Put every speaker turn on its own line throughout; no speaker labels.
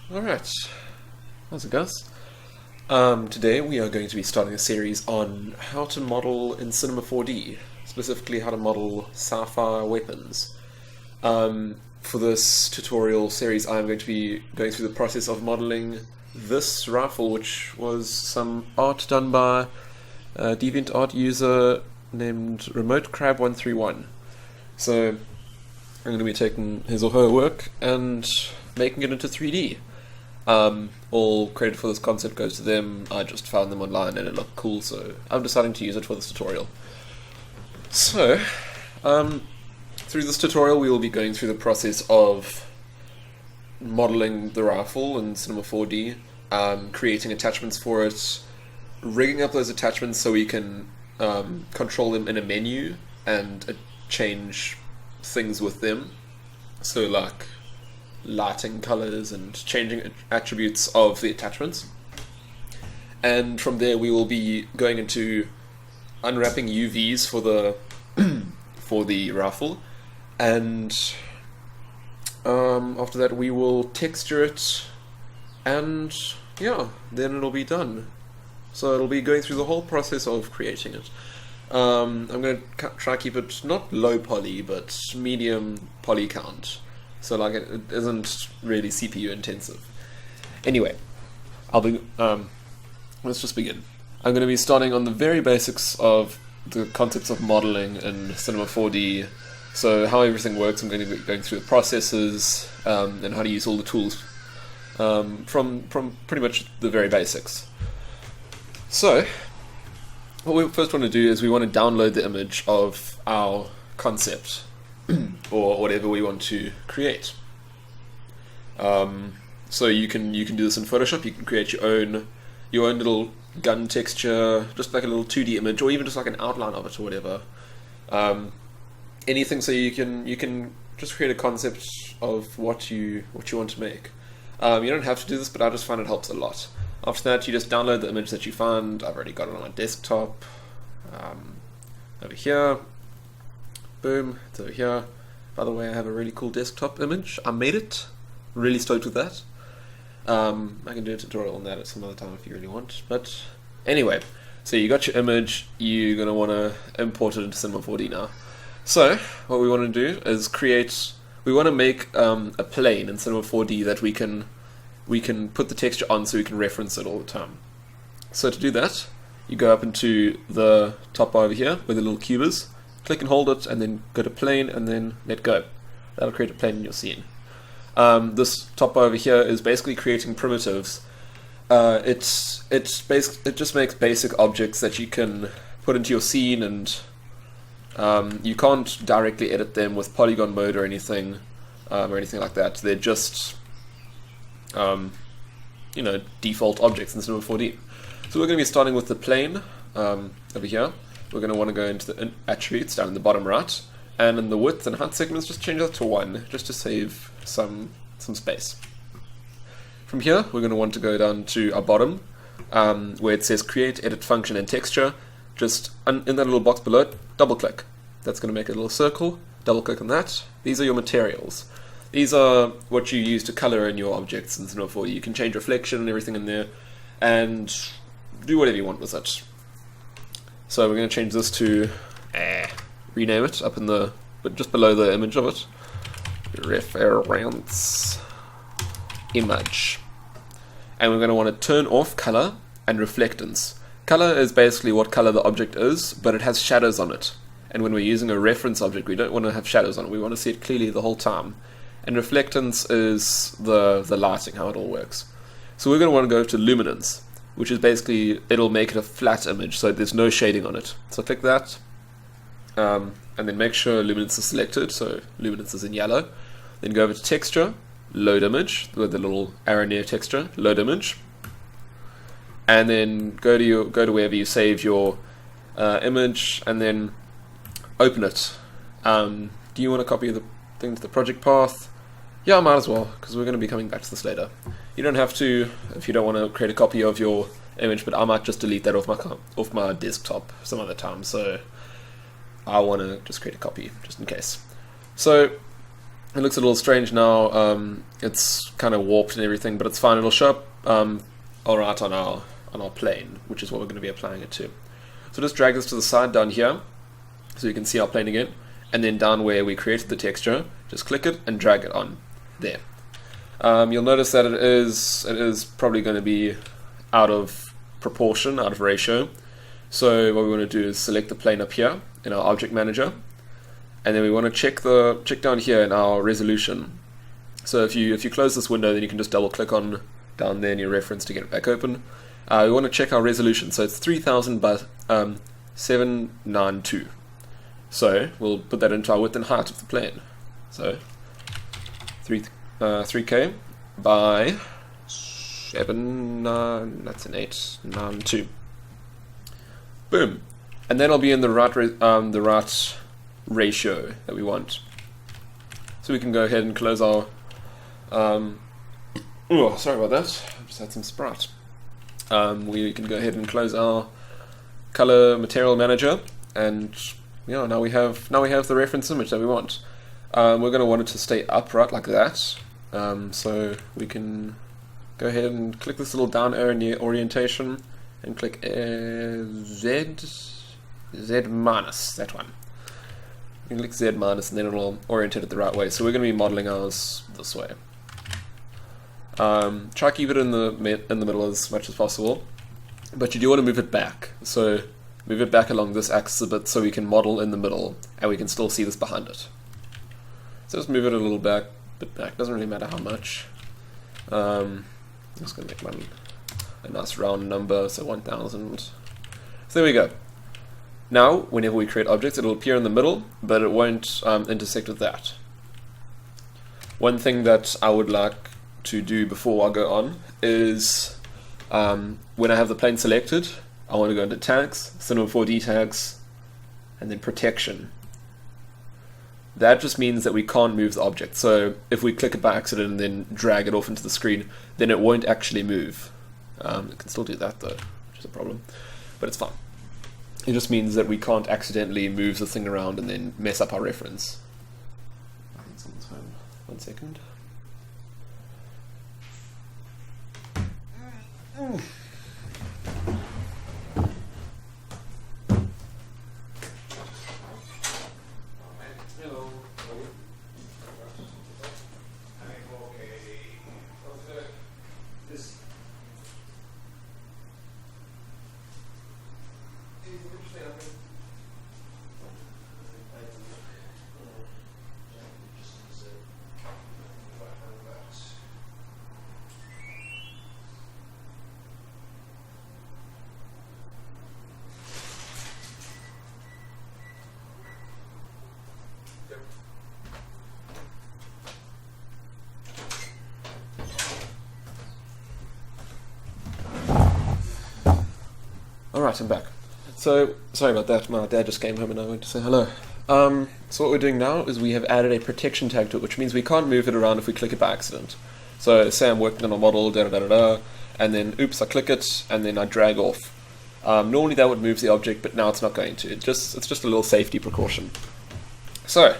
Alright, how's it goes? Today we are going to be starting a series on how to model in Cinema 4D, specifically how to model sci-fi weapons. For this tutorial series I'm going to be going through the process of modeling this rifle, which was some art done by a DeviantArt user named RemoteCrab131. So I'm going to be taking his or her work and making it into 3D. All credit for this concept goes to them. I just found them online and it looked cool, so I'm deciding to use it for this tutorial. So, through this tutorial we will be going through the process of modeling the rifle in Cinema 4D, creating attachments for it, rigging up those attachments so we can control them in a menu and change things with them. So like lighting colors and changing attributes of the attachments. And from there we will be going into unwrapping UVs for the for the rifle, and after that we will texture it, and yeah, then it'll be done. So it'll be going through the whole process of creating it. I'm going to try to keep it not low poly but medium poly count, so like it isn't really CPU intensive. Anyway, let's just begin. I'm going to be starting on the very basics of the concepts of modeling in Cinema 4D. So how everything works, I'm going to be going through the processes and how to use all the tools from pretty much the very basics. So what we first want to do is we want to download the image of our concept or whatever we want to create. So you can do this in Photoshop. You can create your own little gun texture, just like a little 2D image, or even just like an outline of it or whatever. Anything, so you can just create a concept of what you want to make. You don't have to do this, but I just find it helps a lot. After that, you just download the image that you found. I've already got it on my desktop. Over here. Boom, it's over here. By the way, I have a really cool desktop image. I made it. Really stoked with that. I can do a tutorial on that at some other time if you really want. But anyway, so you got your image. You're going to want to import it into Cinema 4D now. So what we want to do is we want to make a plane in Cinema 4D that we can put the texture on so we can reference it all the time. So to do that, you go up into the top bar over here where the little cube is, click and hold it, and then go to plane and then let go. That'll create a plane in your scene. This top bar over here is basically creating primitives. It just makes basic objects that you can put into your scene, and you can't directly edit them with Polygon Mode or anything like that. They're just default objects in Cinema 4D. So we're going to be starting with the plane over here. We're going to want to go into the attributes down in the bottom right, and in the width and height segments just change that to 1, just to save some space. From here we're going to want to go down to our bottom where it says create, edit function and texture. Just in that little box below it, double click. That's going to make a little circle. Double click on that. These are your materials. These are what you use to color in your objects in Cinema 4D. You can change reflection and everything in there and do whatever you want with it. So we're going to change this to rename it up in just below the image of it. Reference image. And we're going to want to turn off color and reflectance. Color is basically what color the object is, but it has shadows on it. And when we're using a reference object, we don't want to have shadows on it. We want to see it clearly the whole time. And reflectance is the lighting, how it all works. So we're going to want to go to luminance, which is basically, it'll make it a flat image, so there's no shading on it. So click that, and then make sure luminance is selected, so luminance is in yellow. Then go over to texture, load image, with the little arrow near texture, load image. And then go to wherever you saved your image, and then open it. Do you want to copy the thing to the project path? Yeah, I might as well, because we're going to be coming back to this later. You don't have to if you don't want to create a copy of your image, but I might just delete that off my desktop some other time, so I want to just create a copy just in case. So It looks a little strange now. It's kind of warped and everything, but it's fine. It'll show up alright on our plane, which is what we're going to be applying it to. So just drag this to the side down here, so you can see our plane again, and then down where we created the texture, just click it and drag it on there. You'll notice that it is probably going to be out of proportion, out of ratio. So what we want to do is select the plane up here in our object manager, and then we want to check down here in our resolution. So if you close this window, then you can just double click on down there in your reference to get it back open. We want to check our resolution, so it's 3000 by 792. So we'll put that into our width and height of the plane. So 3K by that's an 892. Boom, and then it'll be in the right ratio that we want. So we can go ahead and close our. Oh, sorry about that. I just had some Sprite. We can go ahead and close our color material manager, and yeah, now we have the reference image that we want. We're going to want it to stay upright like that. So we can go ahead and click this little down arrow near orientation and click Z minus, that one. You can click Z minus and then it'll orientate it the right way. So we're going to be modeling ours this way. Try keep it in the middle as much as possible, but you do want to move it back. So move it back along this axis a bit so we can model in the middle and we can still see this behind it. So just move it a little bit back, doesn't really matter how much. I'm just going to make one a nice round number, so 1000. So there we go. Now, whenever we create objects, it'll appear in the middle, but it won't intersect with that. One thing that I would like to do before I go on is, when I have the plane selected, I want to go into tags, Cinema 4D tags, and then protection. That just means that we can't move the object. So if we click it by accident and then drag it off into the screen, then it won't actually move. It can still do that though, which is a problem, but it's fine. It just means that we can't accidentally move the thing around and then mess up our reference. I think someone's home. 1 second. Alright, I'm back. So, sorry about that, my dad just came home and I went to say hello. So what we're doing now is we have added a protection tag to it, which means we can't move it around if we click it by accident. So say I'm working on a model, and then oops, I click it, and then I drag off. Normally that would move the object, but now it's not going to. It's just a little safety precaution. So,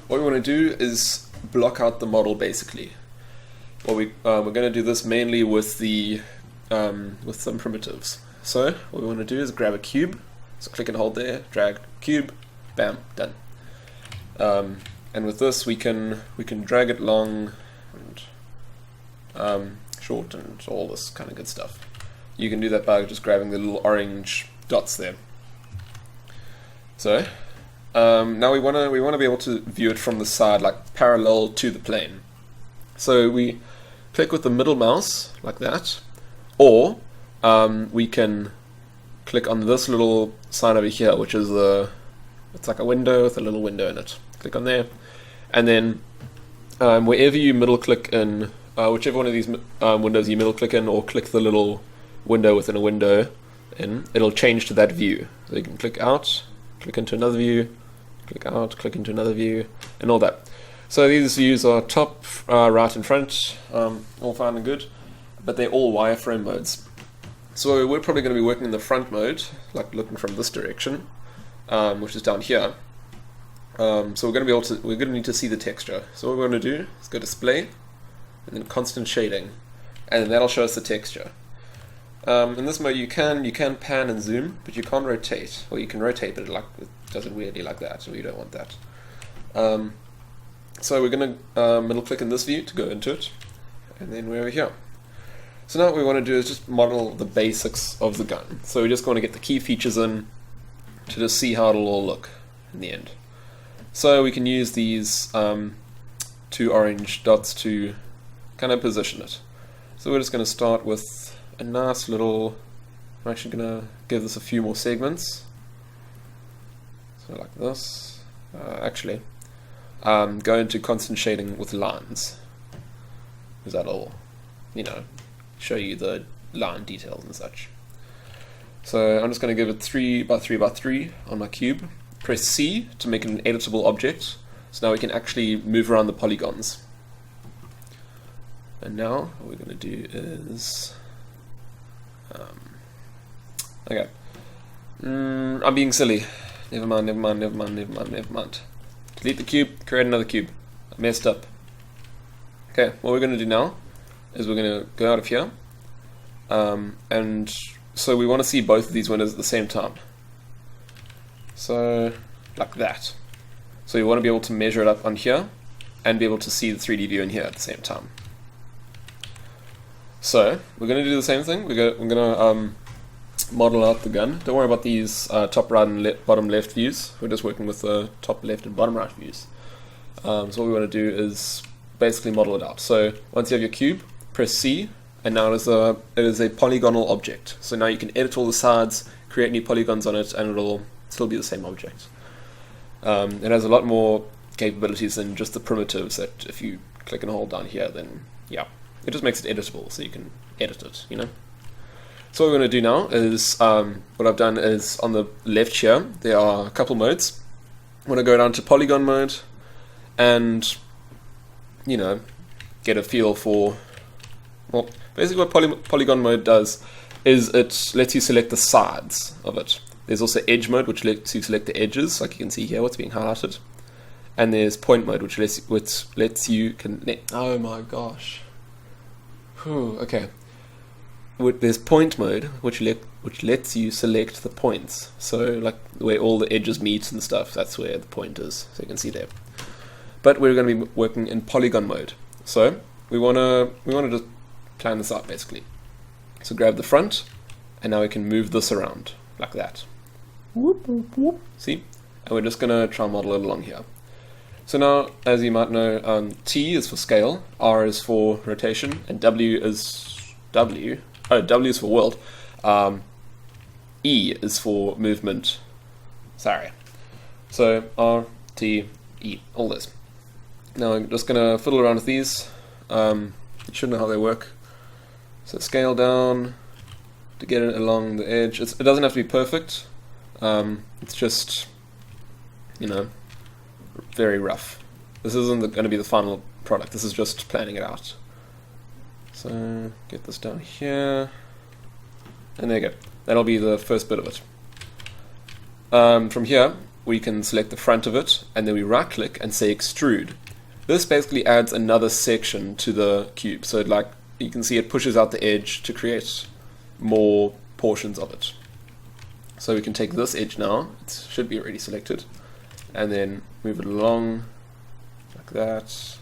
what we want to do is block out the model basically. We're going to do this mainly with some primitives. So what we want to do is grab a cube, so click and hold there, drag cube, bam, done. And with this we can drag it long and short and all this kind of good stuff. You can do that by just grabbing the little orange dots there. So now we want to be able to view it from the side, like parallel to the plane. So we click with the middle mouse like that, or we can click on this little sign over here, which is it's like a window with a little window in it. Click on there, and then wherever you middle click in, whichever one of these windows you middle click in, or click the little window within a window in, it'll change to that view. So you can click out, click into another view, click out, click into another view, and all that. So these views are top, right, and front, all fine and good, but they're all wireframe modes. So we're probably going to be working in the front mode, like looking from this direction, which is down here. So we're going to need to see the texture. So what we're going to do is go display, and then constant shading, and then that'll show us the texture. In this mode, you can pan and zoom, but you can't rotate. Or you can rotate, but it does it weirdly like that, so we don't want that. So we're going to middle click in this view to go into it, and then we're over here. So now what we want to do is just model the basics of the gun. So we just want to get the key features in to just see how it'll all look in the end. So we can use these two orange dots to kind of position it. So we're just going to start with a nice little, I'm actually going to give this a few more segments. So like this. Actually, go into constant shading with lines, because that'll, show you the line details and such. So I'm just going to give it 3 by 3 by 3 on my cube. Press C to make it an editable object. So now we can actually move around the polygons. And now what we're going to do is, okay, I'm being silly. Never mind. Delete the cube, create another cube. I messed up. Okay, what we're going to do now is we're going to go out of here, and so we want to see both of these windows at the same time. So, like that. So you want to be able to measure it up on here, and be able to see the 3D view in here at the same time. So, we're going to do the same thing. We're going to model out the gun. Don't worry about these top right and bottom left views. We're just working with the top left and bottom right views. So what we want to do is basically model it out. So once you have your cube, press C, and now it is a polygonal object. So now you can edit all the sides, create new polygons on it, and it'll still be the same object. It has a lot more capabilities than just the primitives that if you click and hold down here, then yeah, it just makes it editable, so you can edit it, So what we're going to do now is, what I've done is on the left here, there are a couple modes. I want to go down to Polygon Mode and, get a feel for, well, basically what Polygon Mode does is it lets you select the sides of it. There's also Edge Mode, which lets you select the edges, like you can see here, what's being highlighted. And there's Point Mode, which lets you connect. Oh my gosh. Whew, okay. There's Point Mode, which lets you select the points. So, like where all the edges meet and stuff, that's where the point is. So you can see there. But we're going to be working in Polygon Mode. So we want to just plan this out basically. So grab the front, and now we can move this around like that. Whoop, whoop, whoop. See? And we're just going to try and model it along here. So now, as you might know, T is for scale, R is for rotation, and W is for world. E is for movement. Sorry. So R, T, E, all this. Now I'm just going to fiddle around with these. You should know how they work. So scale down to get it along the edge. It doesn't have to be perfect. It's just, very rough. This isn't going to be the final product. This is just planning it out. So get this down here, and there you go. That'll be the first bit of it. From here, we can select the front of it, and then we right click and say Extrude. This basically adds another section to the cube. So you can see it pushes out the edge to create more portions of it. So we can take this edge now, it should be already selected, and then move it along like that.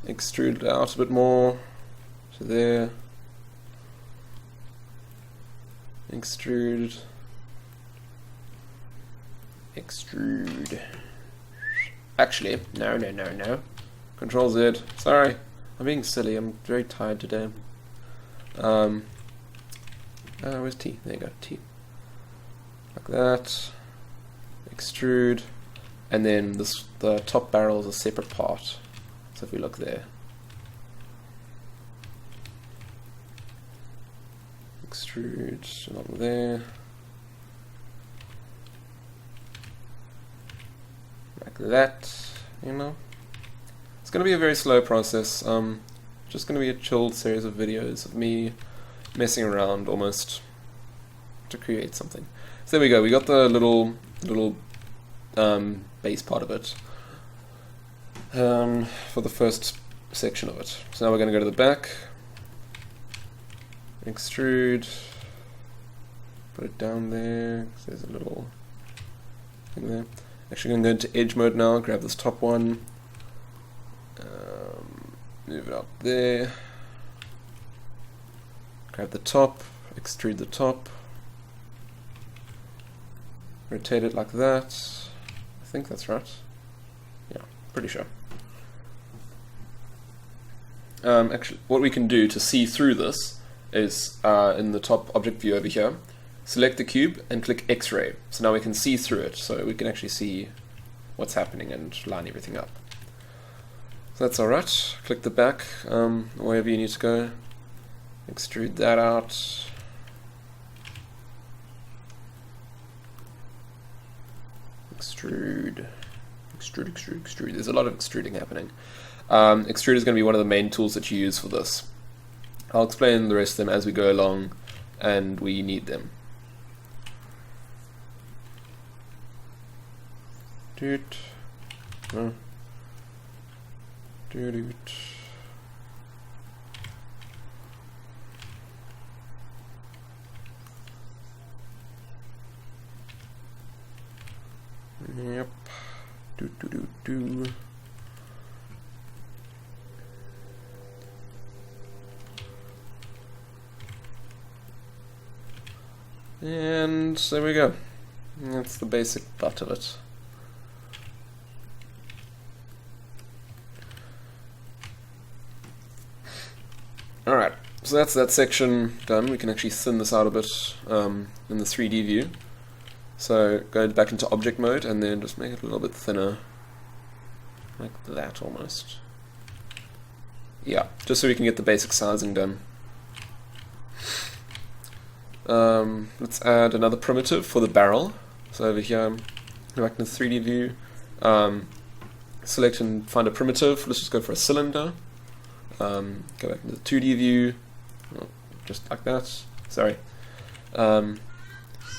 Extrude it out a bit more to there. Extrude. Actually, no. Control Z. Sorry, I'm being silly. I'm very tired today. Where's T? There you go, T. Like that. Extrude, and then the top barrel is a separate part. So if we look there, extrude along there, like that. It's going to be a very slow process. Just going to be a chilled series of videos of me messing around almost to create something. So there we go. We got the little base part of it for the first section of it. So now we're going to go to the back, extrude, put it down there, 'cause there's a little thing there. Actually going to go into edge mode now, grab this top one, move it up there, grab the top, extrude the top, rotate it like that. I think that's right. Yeah, pretty sure. Actually, what we can do to see through this is in the top object view over here, select the cube and click X-ray. So now we can see through it, so we can actually see what's happening and line everything up. So that's alright. Click the back, wherever you need to go. Extrude that out. Extrude. Extrude, extrude, extrude. There's a lot of extruding happening. Extrude is going to be one of the main tools that you use for this. I'll explain the rest of them as we go along and we need them. Doot. Doot. Yep. Do. And there we go. That's the basic butt of it. Alright, so that's that section done. We can actually thin this out a bit in the 3D view. So go back into object mode and then just make it a little bit thinner, like that almost. Yeah, just so we can get the basic sizing done. Let's add another primitive for the barrel. So over here, go back into the 3D view, select and find a primitive. Let's just go for a cylinder. Go back into the 2D view, just like that. Sorry.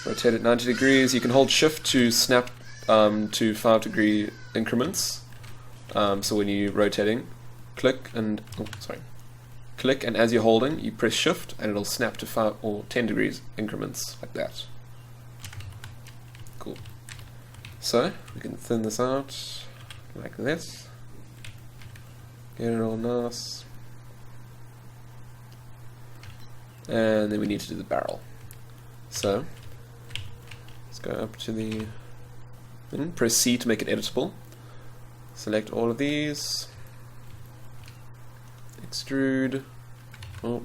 Rotate it 90 degrees. You can hold shift to snap to 5-degree increments. So when you're rotating, click and click, and as you're holding, you press shift and it'll snap to 5 or 10 degrees increments like that. Cool. So we can thin this out like this. Get it all nice. And then we need to do the barrel. So let's go up to the thing, press C to make it editable. Select all of these. Extrude. Oh.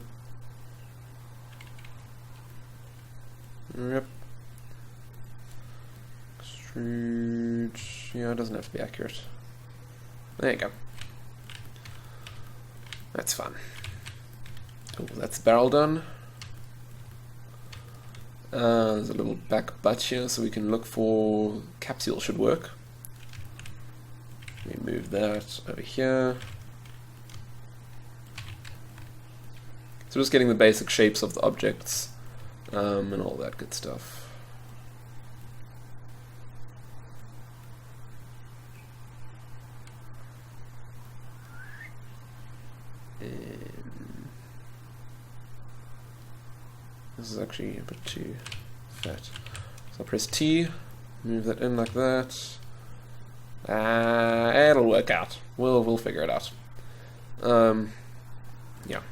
Yep. Extrude. Yeah, it doesn't have to be accurate. There you go. That's fun. Cool, that's the barrel done. There's a little back butt here, so we can look for capsule should work. We move that over here. So just getting the basic shapes of the objects and all that good stuff. This is actually a bit too fat. So I'll press T, move that in like that. It'll work out. We'll figure it out. Yeah.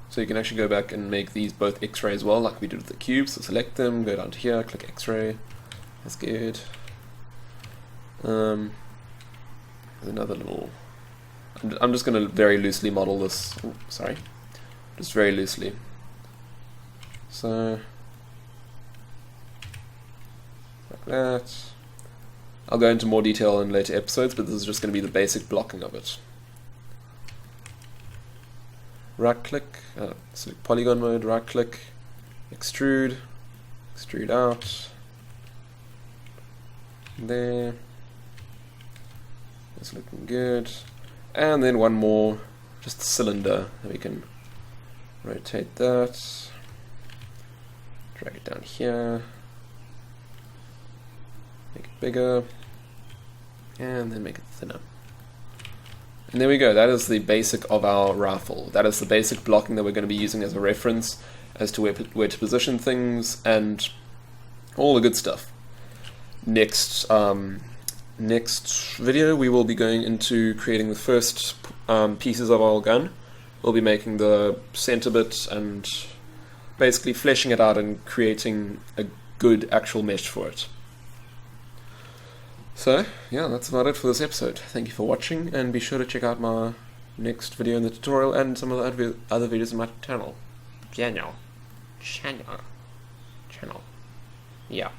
So you can actually go back and make these both X-ray as well, like we did with the cube. So select them, go down to here, click X-ray. That's good. There's another little. I'm just going to very loosely model this. Oh, sorry, just very loosely. So like that. I'll go into more detail in later episodes, but this is just going to be the basic blocking of it. Right click, select Polygon Mode, right click, extrude, extrude out, there, that's looking good, and then one more, just a cylinder, that we can rotate that, drag it down here, Make it bigger, and then make it thinner. And there we go, that is the basic of our rifle. That is the basic blocking that we're going to be using as a reference as to where to position things and all the good stuff. Next video we will be going into creating the first pieces of our gun. We'll be making the center bit and basically fleshing it out and creating a good actual mesh for it. So, yeah, that's about it for this episode. Thank you for watching, and be sure to check out my next video in the tutorial and some of the other videos in my channel. Channel. Yeah.